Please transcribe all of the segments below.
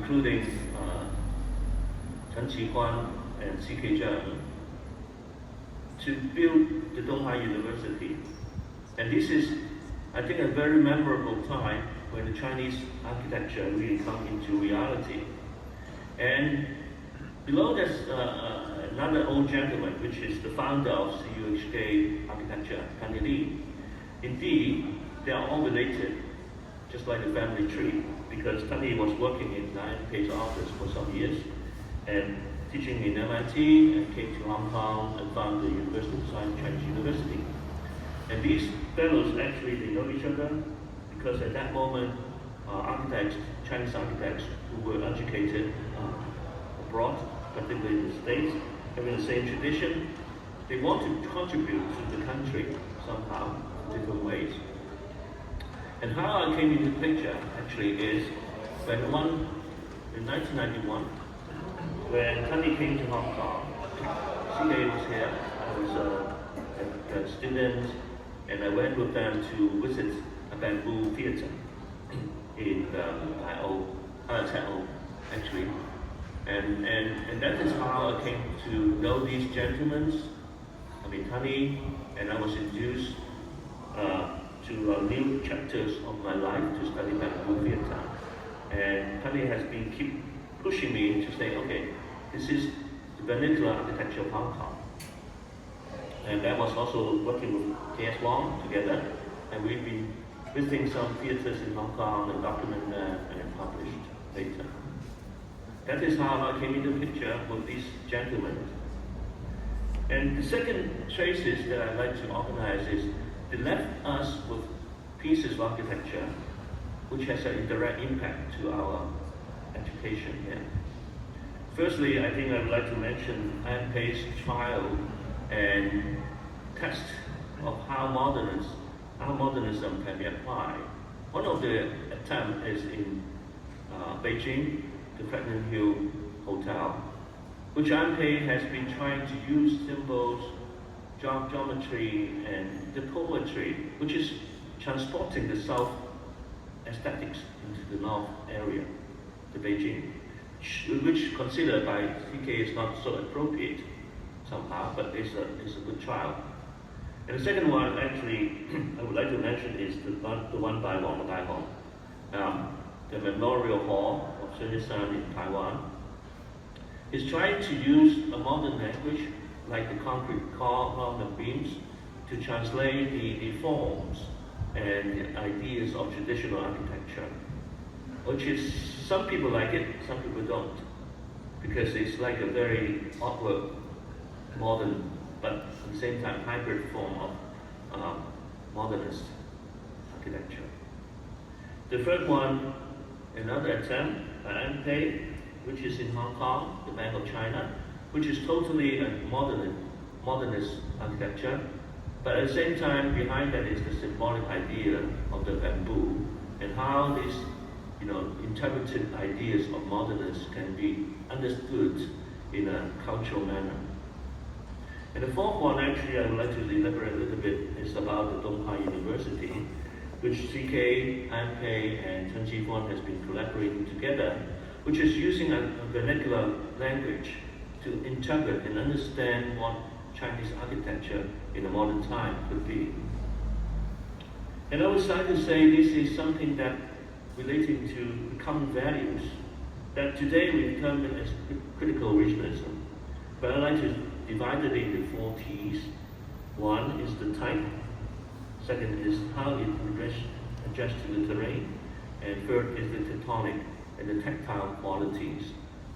including Chang and Chang, to build the Donghai University. And this is, I think, a very memorable time when the Chinese architecture really come into reality. And below there's another old gentleman, which is the founder of Cuhk architecture, Kang. Indeed, they are all related, just like the family tree, because Kang was working in IMK's office for some years and teaching in MIT and came to Hong Kong and founded the University of Science, Chinese University. And these fellows actually, they know each other because at that moment, architects, Chinese architects who were educated abroad, particularly in the States, having the same tradition, they want to contribute to the country somehow in different ways. And how I came into the picture actually is when in 1991, when Kang came to Hong Kong, CK was here, I was a student, and I went with them to visit a bamboo theater in Chao, actually. And that is how I came to know these gentlemen, Kang, and I was introduced to new chapters of my life to study bamboo theater. And Kang has been keep pushing me to say, okay, this is the vernacular architecture of Hong Kong. And I was also working with K.S. Wong together, and we've been visiting some theaters in Hong Kong and document them and published later. That is how I came into the picture with these gentlemen. And the second traces that I'd like to organize is they left us with pieces of architecture which has an indirect impact to our education here. Firstly, I think I would like to mention IMK's trial and test of how modernism can be applied. One of the attempts is in Beijing, the Pregnant Hill Hotel, which IMK has been trying to use symbols, geometry, and the poetry, which is transporting the South aesthetics into the North area, the Beijing, which considered by CK is not so appropriate somehow, but it's a good trial. And the second one, actually, I would like to mention is the one by Wang Daihong, the Memorial Hall of Sun Yat-sen in Taiwan. Is trying to use a modern language like the concrete column and beams to translate the forms and the ideas of traditional architecture, which is, some people like it, some people don't, because it's like a very awkward, modern, but at the same time hybrid form of modernist architecture. The third one, another attempt by MK, which is in Hong Kong, the Bank of China, which is totally a modernist architecture, but at the same time behind that is the symbolic idea of the bamboo and how these interpreted ideas of modernists can be understood in a cultural manner. And the fourth one, actually, I would like to elaborate a little bit, is about the Donghai University, which CK, IMK, and Chang has been collaborating together, which is using a vernacular language to interpret and understand what Chinese architecture in a modern time could be. And I would like to say this is something that relating to common values that today we term it as critical regionalism. But I'd like to divide it into 4 T's. One is the type, second is how it adjusts to the terrain, and third is the tectonic and the tactile qualities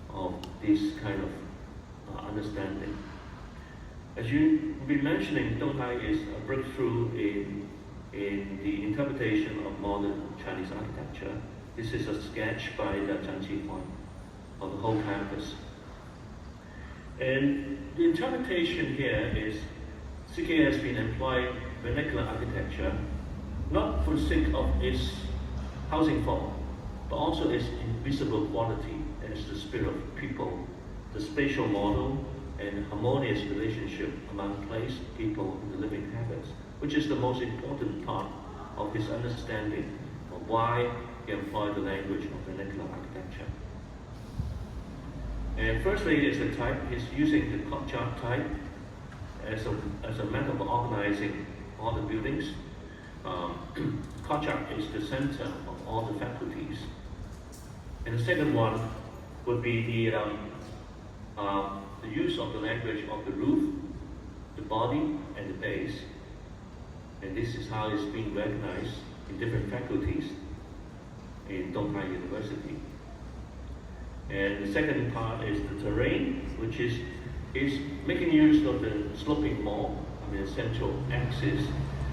of this kind of understanding. As you've been mentioning, Donghai is a breakthrough in the interpretation of modern Chinese architecture. This is a sketch by the Chang of the whole campus. And the interpretation here is CK has been employing vernacular architecture not for the sake of its housing form, but also its invisible quality as the spirit of people, the spatial model, and harmonious relationship among place, people, and the living habits, which is the most important part of his understanding of why he employed the language of vernacular architecture. And firstly is the type, is using the Cuhk type as a method of organizing all the buildings. Cuhk is the center of all the faculties. And the second one would be the use of the language of the roof, the body, and the base. And this is how it's being recognized in different faculties in Donghai University. And the second part is the terrain, which is making use of the sloping wall, the central axis,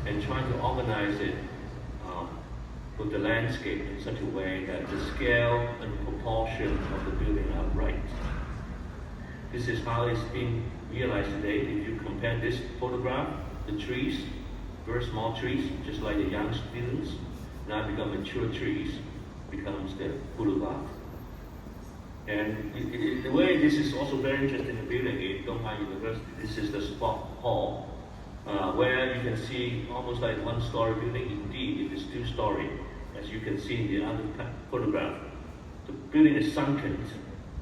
and trying to organize it with the landscape in such a way that the scale and proportion of the building are right. This is how it's being realized today. If you compare this photograph, the trees, very small trees, just like the young students, now become mature trees, becomes the boulevard. And the way this is also very interesting in building in Donghai University, this is the sport hall, where you can see almost like one-story building. Indeed, it is two-story, as you can see in the other photograph. The building is sunken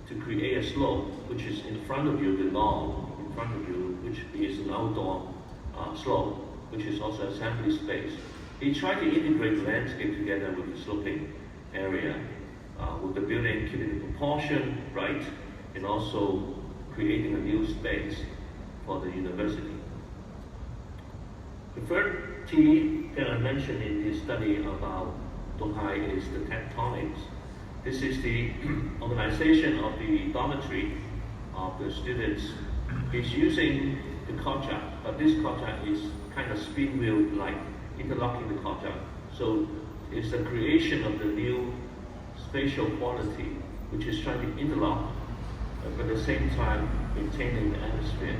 to create a slope, which is in front of you, the lawn in front of you, which is an outdoor slope, which is also assembly space. He tried to integrate the landscape together with the sloping area, with the building keeping the proportion right, and also creating a new space for the university. The third T that I mentioned in this study about Donghai is the tectonics. This is the organization of the dormitory of the students. He's using the Cuhk, but this Cuhk is kind of spin wheel-like, interlocking the Cuhk. So it's the creation of the new spatial quality, which is trying to interlock, but at the same time maintaining the atmosphere.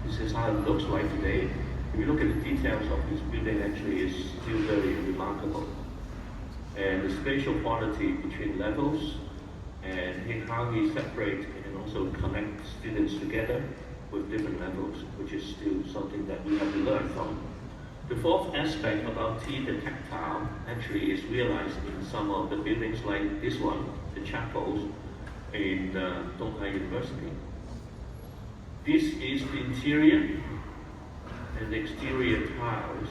This is how it looks like today. If you look at the details of this building, actually is still very remarkable. And the spatial quality between levels and how we separate and also connect students together with different levels, which is still something that we have to learn from. The fourth aspect about T, the tactile, actually is realized in some of the buildings like this one, the chapels in Donghai University. This is the interior and the exterior tiles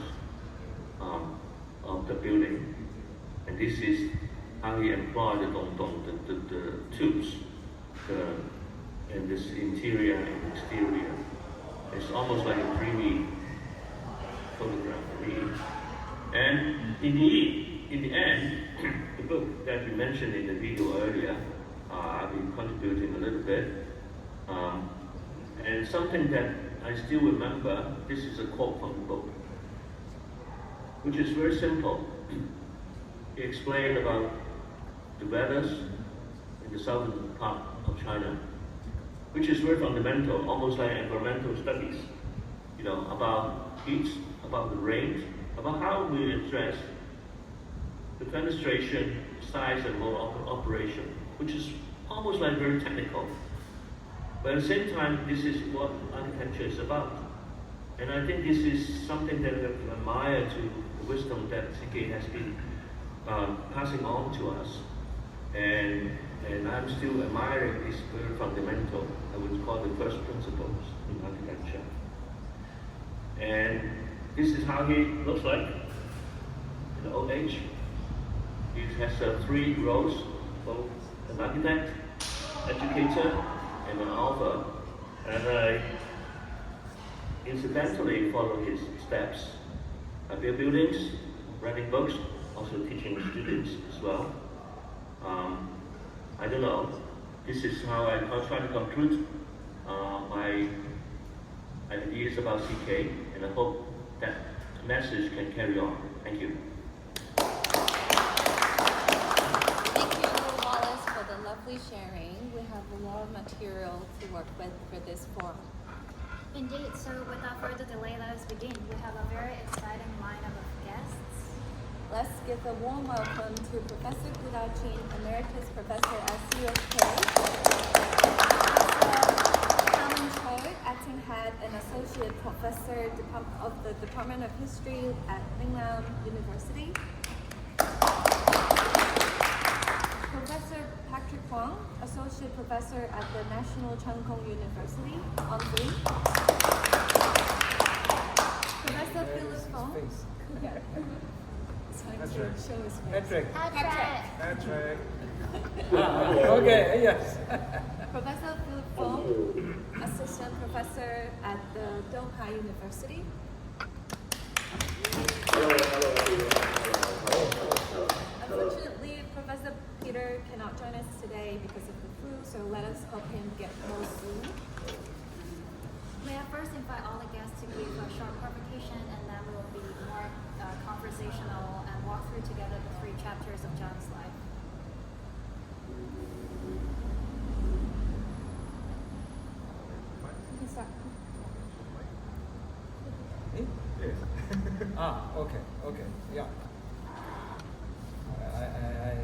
of the building. And this is how he employed the tubes, and this interior and exterior. It's almost like a 3D photograph for me. And in the end, the book that we mentioned in the video earlier, I've been contributing a little bit. And something that I still remember, this is a quote from the book, which is very simple. He explained about the weathers in the southern part of China, which is very fundamental, almost like environmental studies, about heat, about the rain, about how we address the fenestration, size, and mode of operation, which is almost like very technical. But at the same time, this is what architecture is about. And I think this is something that we have to admire to the wisdom that CK has been passing on to us. And I'm still admiring this very fundamental, I would call the first principles in architecture. And this is how he looks like in the old age. He has 3 roles, both an architect, educator, and an author. And I incidentally follow his steps. I build buildings, writing books, also teaching students as well. I don't know. This is how I try to conclude my ideas about CK, and I hope that message can carry on. Thank you. Thank you, Wallace, for the lovely sharing. We have a lot of material to work with for this forum. Indeed, so without further delay, let us begin. We have a very exciting lineup of guests. Let's give a warm welcome to Professor Cuhk, Emeritus Professor at Cuhk, Chao, Acting Head and Associate Professor of the Department of History at Ningnan University, Professor Pak Patrick Huang, Associate Professor at the National Chang University on Zoom. Professor Philip Fong. It's time to show his face. Patrick. Okay, yes. Professor Philip Fong, Assistant Professor at the Donghai University. Unfortunately, Professor Peter cannot join us today because of the flu, so let us help him get more soon. May I first invite all the guests to give a short provocation, and then we will be more conversational and walk through together the 3 chapters of Chang's life. You can start. Me? Yes. Okay, yeah. I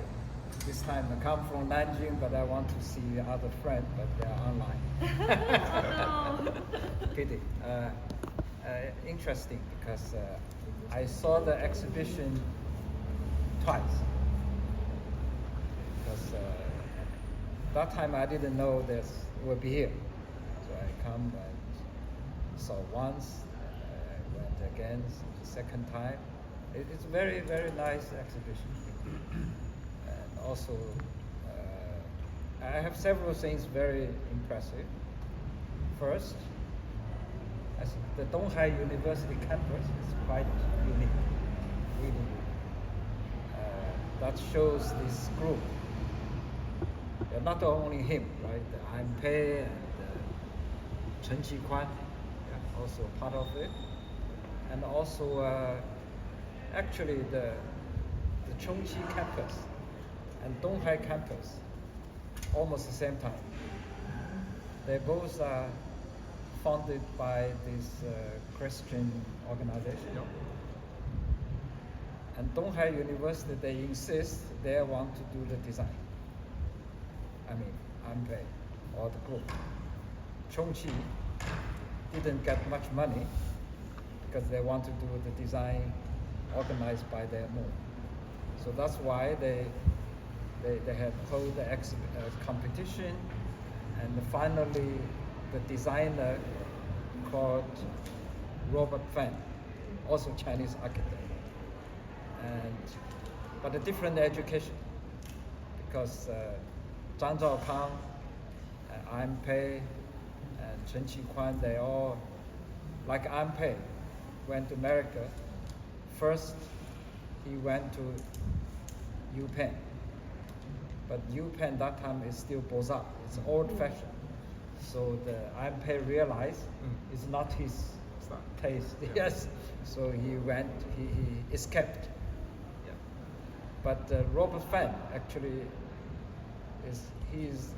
this time I come from Nanjing, but I want to see other friends, but they are online. Pity. Interesting because I saw the exhibition twice. Because that time I didn't know this would be here, so I come and saw once, went again the second time. It's very, very nice exhibition. And also, I have several things very impressive. First, I think the Donghai University campus is quite unique, really. That shows this group. Not only him, right? I'm Pei and Chen Qi-Kuan, also part of it. And also, actually, the Chongqi campus and Donghai campus, almost the same time. They both are founded by this Christian organization. And Donghai University, they insist they want to do the design. I mean, Anpei or the group. Chongqi didn't get much money because they want to do the design organized by their own. So that's why they have held the competition, and finally the designer called Robert Fan, also Chinese architect, but a different education because Kang, Anpei, and Chen Qi-Kuan, they all, like Anpei, went to America. First, he went to UPenn, but UPenn that time is still Beaux-Arts. It's old-fashioned. So the Anpei realized it's not his taste. Yes, so he escaped. Yeah. But Robert Fan actually he's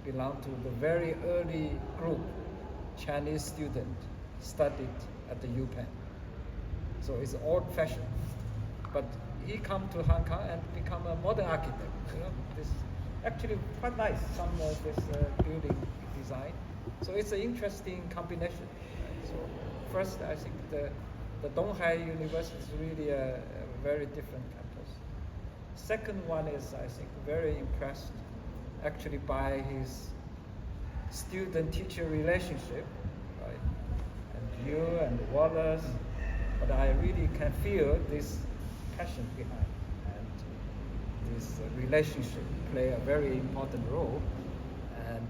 belonged to the very early group Chinese student studied at the UPenn. So it's old-fashioned. But he come to Hong Kong and become a modern architect. This is actually quite nice, some of this building design. So it's an interesting combination. So first, I think the Donghai University is really a very different campus. Second one is, I think, very impressed actually by his student-teacher relationship, right? And you and Wallace, but I really can feel this passion behind, and this relationship play a very important role. And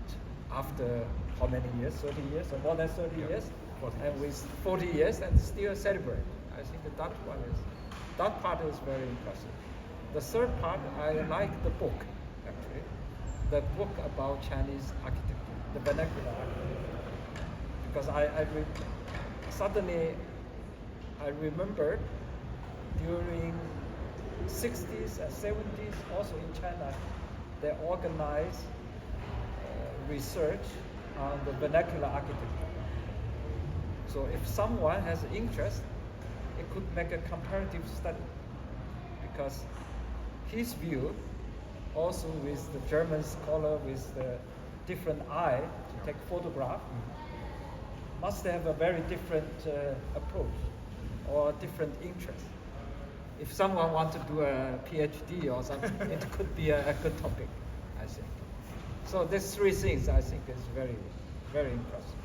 after how many years? 30 years or more than 30 years? 40 and with 40 years and still celebrate. I think that part is very impressive. The third part, I like the book, actually. The book about Chinese architecture, the vernacular architecture. Because suddenly I remembered during 60s and 70s, also in China, they organized research on the vernacular architecture. So if someone has interest, it could make a comparative study, because his view, also with the German scholar with the different eye to take photograph, must have a very different approach or different interest. If someone wants to do a PhD or something, it could be a good topic, I think. So these three things I think is very, very impressive.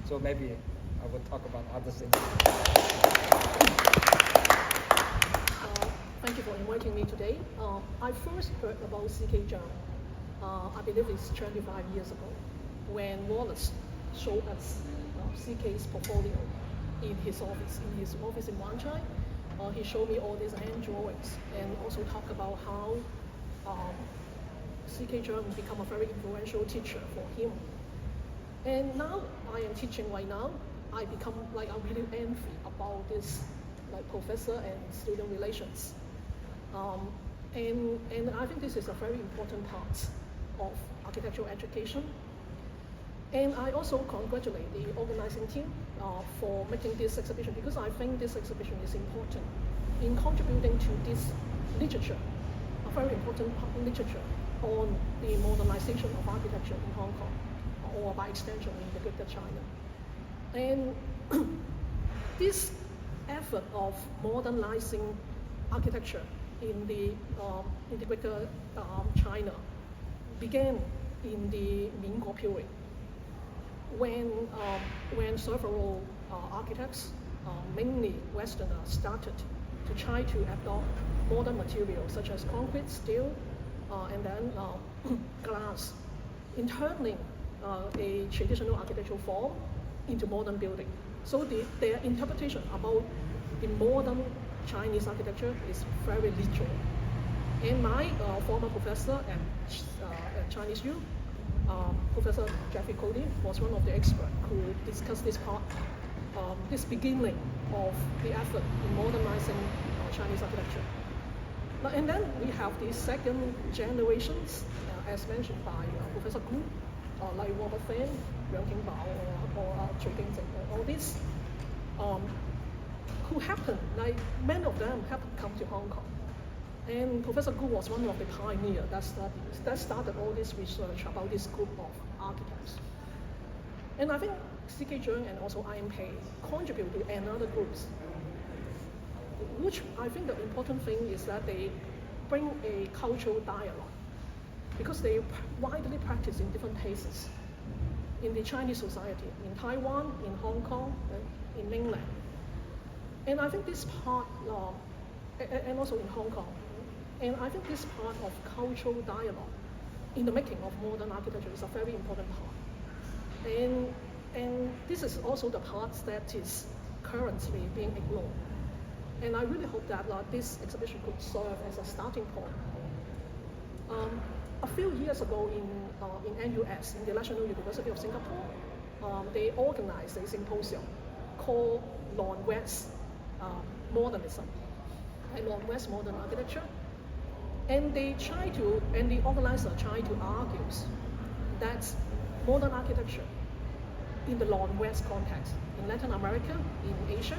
So maybe I will talk about other things. Thank you for inviting me today. I first heard about CK Chang, I believe it's 25 years ago, when Wallace showed us CK's portfolio in his office in Wanchai. He showed me all these hand drawings and also talked about how CK Chang become a very influential teacher for him. And now I am teaching right now. I become like I really envy about this like professor and student relations. And I think this is a very important part of architectural education. And I also congratulate the organizing team for making this exhibition, because I think this exhibition is important in contributing to this literature, a very important literature on the modernization of architecture in Hong Kong, or by extension in the Greater China. And this effort of modernizing architecture in the Greater China began in the Mingguo period, when several architects, mainly Westerners, started to try to adopt modern materials such as concrete, steel, and then glass, in turning a traditional architectural form into modern building. So their interpretation about the modern Chinese architecture is very literal. And my former professor at Chinese U, Professor Jeffrey Cody, was one of the experts who discussed this part, this beginning of the effort in modernizing Chinese architecture. And then we have the second generations, as mentioned by Professor Gu, like Robert Fan, Liang Qingbao, or Chui Gingzhen, all these, who happened, like many of them happened to come to Hong Kong. And Professor Gu was one of the pioneers that started all this research about this group of architects. And I think CK Chang and also IMK contribute to another groups, which I think the important thing is that they bring a cultural dialogue, because they widely practice in different places in the Chinese society, in Taiwan, in Hong Kong, and in mainland. And I think this part, and also in Hong Kong, and I think this part of cultural dialogue in the making of modern architecture is a very important part. And this is also the part that is currently being ignored. And I really hope that this exhibition could serve as a starting point. A few years ago in NUS, in the National University of Singapore, they organized a symposium called Non-West Modernism and Non-West Modern Architecture. And the organizer tried to argue that modern architecture in the non-West context, in Latin America, in Asia,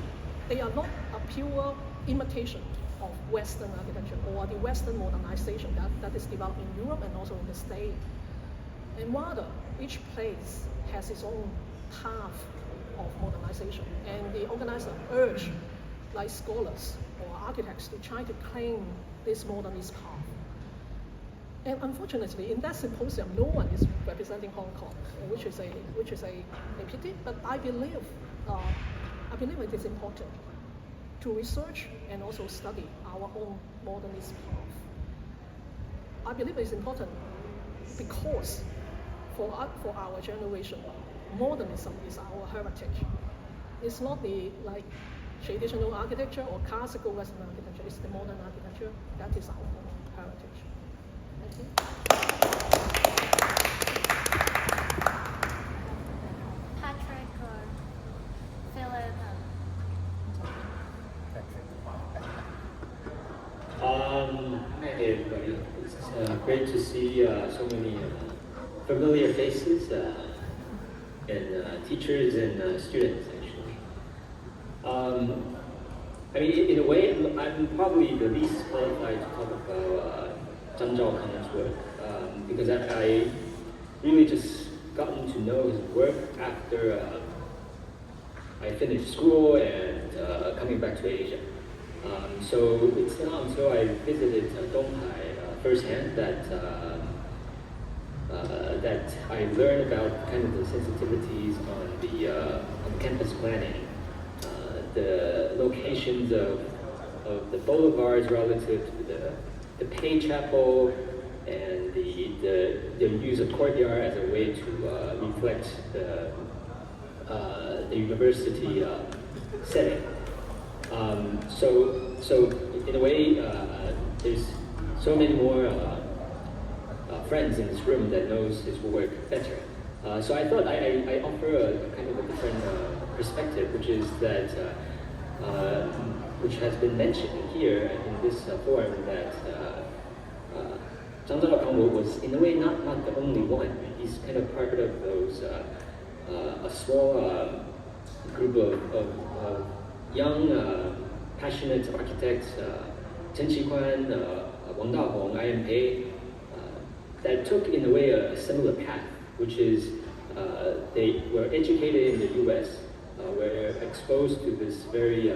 they are not a pure imitation of Western architecture or the Western modernization that is developed in Europe and also in the States. And rather, each place has its own path of modernization. And the organizer urged like scholars or architects to try to claim this modernist path. And unfortunately, in that symposium, no one is representing Hong Kong, which is a pity. But I believe it is important to research and also study our own modernist path. I believe it is important because for our generation, modernism is our heritage. It's not the traditional architecture or classical Western architecture. It's the modern architecture that is our own heritage. Thank you. Patrick or Philip? Hi everybody. It's great to see so many familiar faces and teachers and students actually. I mean, in a way, I'm probably the least qualified to talk about Kang's work because I really just gotten to know his work after I finished school and coming back to Asia. So it's not until I visited Donghai firsthand that that I learned about kind of the sensitivities on campus planning, the locations of the boulevards relative to the Pei Chapel, and the use of courtyard as a way to reflect the university setting. So in a way, there's so many more friends in this room that knows his work better. So I thought I offer a kind of a different perspective, which is that which has been mentioned here in this forum, that Chang was in a way not the only one. He's kind of part of those a small group of young passionate architects, Chen Qikuan, Wang Daohong, Ian Pei, that took in a way a similar path, which is they were educated in the US, were exposed to this very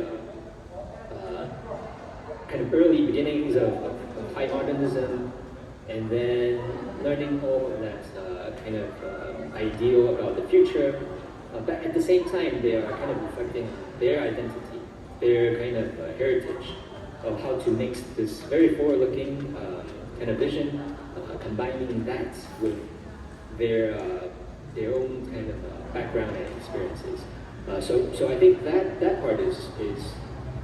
kind of early beginnings of high modernism, and then learning all of that kind of ideal about the future. But at the same time, they are kind of reflecting their identity, their kind of heritage of how to mix this very forward-looking kind of vision, combining that with their own kind of background and experiences. So I think that part is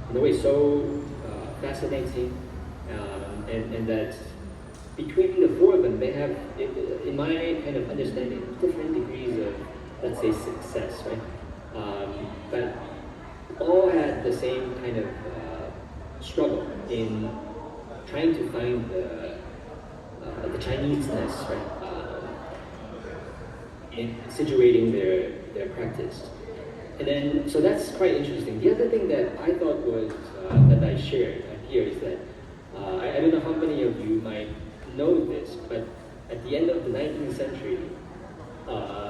in a way so fascinating, and that between the four of them, they have, in my kind of understanding, different degrees of, let's say, success, right? But all had the same kind of struggle in trying to find the Chinese-ness, right? In situating their practice. And then, so that's quite interesting. The other thing that I thought was, that I shared here is that, I don't know how many of you might know this, but at the end of the 19th century,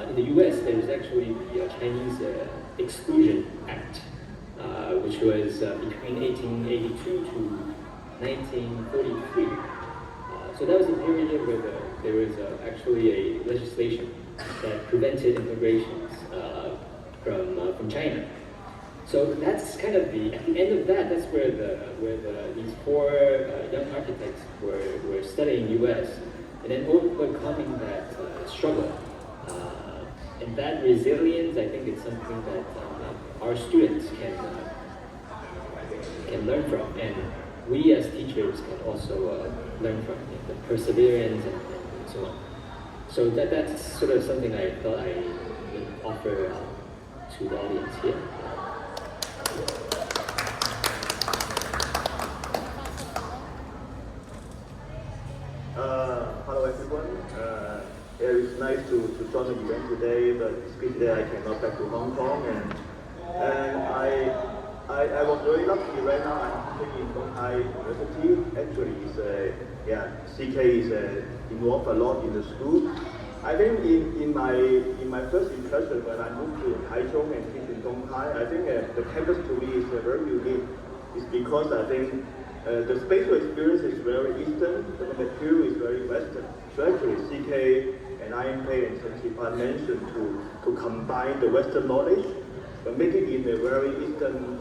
in the US, there was actually the Chinese Exclusion Act, which was between 1882 to 1943. So that was a period where there was actually a legislation that prevented immigrations from China. So that's kind of at the end of that, that's where these four young architects were studying US, and then overcoming that struggle. And that resilience, I think, is something that our students can learn from, and we as teachers can also learn from, the perseverance and so on. So that's sort of something I thought I would offer to the audience here. Hello everyone. It is nice to join the event today, but especially I cannot back to Hong Kong, and I was very lucky. Right now I'm teaching in Cuhk University. Actually, CK is involved a lot in the school. I think in my first impression when I moved to Taichung and teach in Cuhk, I think the campus to me is very unique. It's because I think the spatial experience is very Eastern, the material is very Western. So actually CK and Ian Pei and Chen Qikuan mentioned to combine the Western knowledge, but make it in a very Eastern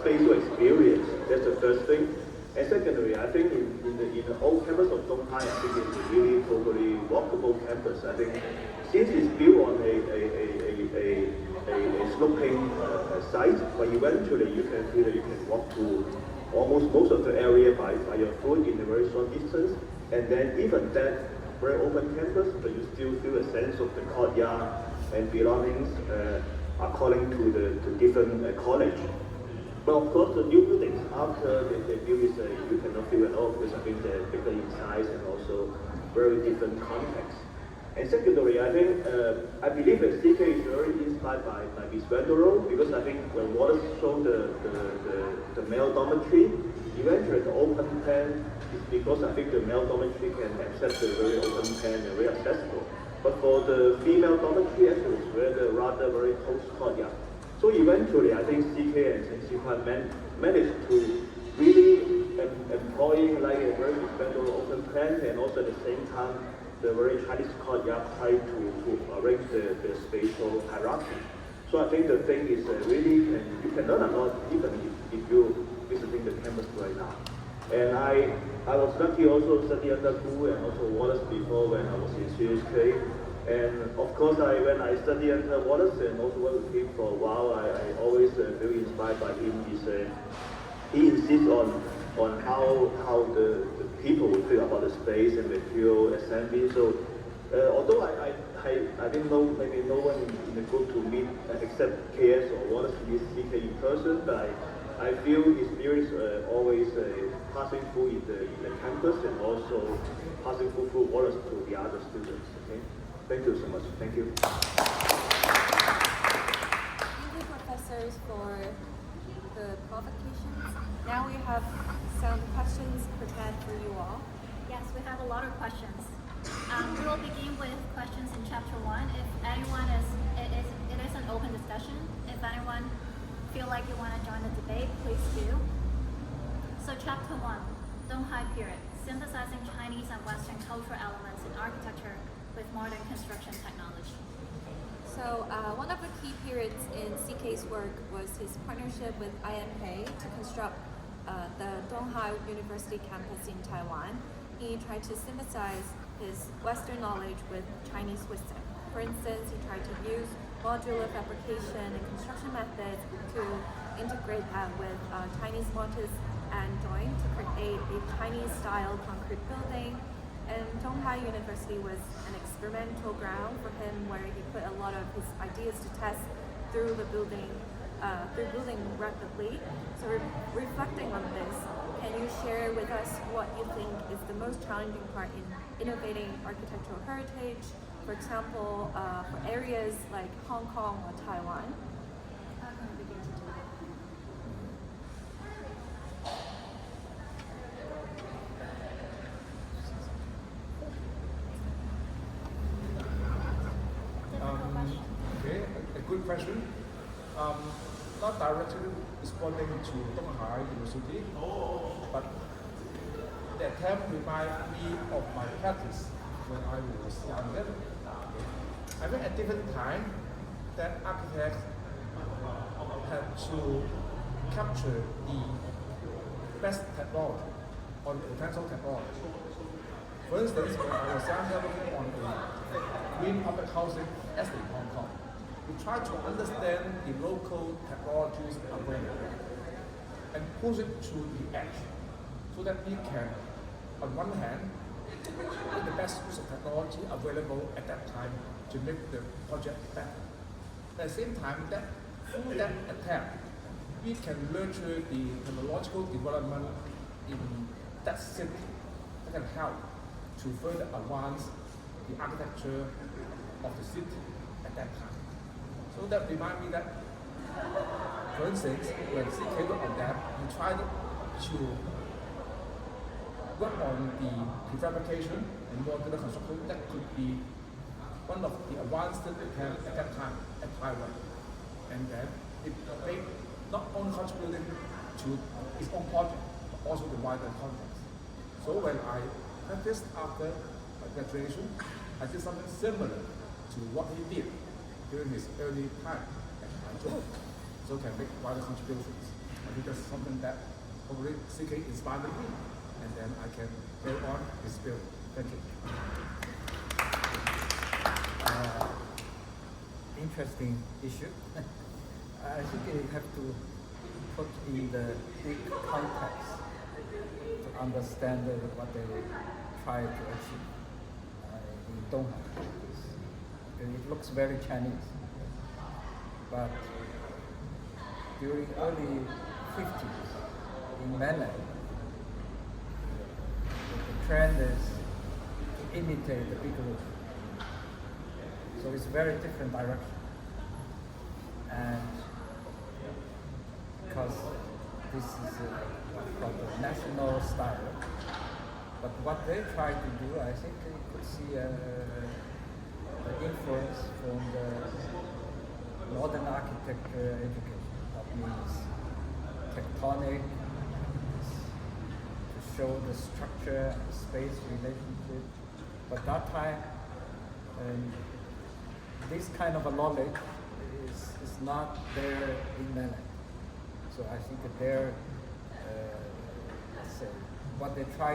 spatial experience. That's the first thing. And secondly, I think in the old campus of Cuhk, I think it's a really totally walkable campus. I think since it's built on a sloping site, but eventually you can feel that you can walk to almost most of the area by your foot in a very short distance. And then even that very open campus, but you still feel a sense of the courtyard and belongings according to the different college. But of course, the new buildings after they build is you cannot feel at all, because I think they're bigger in size and also very different context. And secondly, I think I believe that CK is very inspired by this Vendoro, because I think when Wallace showed the male dormitory, eventually the open plan is because I think the male dormitory can accept the very open plan and very accessible. But for the female dormitory, actually it's rather very close courtyard. So eventually, I think CK and Chen Qikuan managed to really employing like a very Vendoro open plan, and also at the same time the very Chinese courtyard try to arrange the spatial hierarchy. So I think the thing is really you can learn a lot even if you visiting the campus right now. And I was lucky also study under Cuhk and also Wallace before when I was in CHK. And of course, when I study under Wallace and also work with him for a while, I always very inspired by him. He insists on how the people will feel about the space and material assembly. So although I didn't know, maybe no one in the group to meet except KS or Wallace to meet CK in person, but I feel his spirit is always passing through in the campus and also passing through Wallace to the other students. Okay, thank you so much. Thank you. Thank you, professors, for the provocations. Now we have some questions prepared for you all. Yes, we have a lot of questions. We will begin with questions in chapter 1. If anyone it is an open discussion. If anyone feel like you want to join the debate, please do. So chapter 1, Donghai period, synthesizing Chinese and Western cultural elements in architecture with modern construction technology. So one of the key periods in CK's work was his partnership with IMK to construct the Donghai University campus in Taiwan. He tried to synthesize his Western knowledge with Chinese wisdom. For instance, he tried to use modular fabrication and construction methods to integrate that with Chinese mortars and join to create a Chinese-style concrete building. And Donghai University was an experimental ground for him where he put a lot of his ideas to test through building rapidly. So reflecting on this, can you share with us what you think is the most challenging part in innovating architectural heritage, for example, for areas like Hong Kong or Taiwan? How can we begin to do that? Okay, a good question. Not directly responding to Donghai University, but the attempt reminded me of my practice when I was younger. I think at different time that architects had to capture the best technology or potential technology. For instance, when I was younger working on a green public housing estate in Hong Kong, we try to understand the local technologies available and push it to the edge so that we can, on one hand, make the best use of technology available at that time to make the project better. At the same time, that through that attempt, we can nurture the technological development in that city that can help to further advance the architecture of the city at that time. So that reminds me that, for instance, when CK worked on that, we tried to work on the prefabrication and modular construction that could be one of the advanced attempts at that time at Taiwan. And then it made not only contributing to its own project, but also the wider context. So when I practiced after my graduation, I did something similar to what he did during his early time at Chao, so can make wider contributions. I think that's something that probably CK inspired me, and then I can carry on his spirit. Thank you. Interesting issue. I think you have to put in the big context to understand what they try to achieve in Donghai. It looks very Chinese, but during early 50s in mainland, the trend is to imitate the big roof. So it's very different direction. And because this is from the national style, but what they try to do, I think you could see the influence from the modern architecture education. That means tectonic, to show the structure and space relationship, But that time, this kind of a knowledge is not there in mainland. So I think that let's say, what they try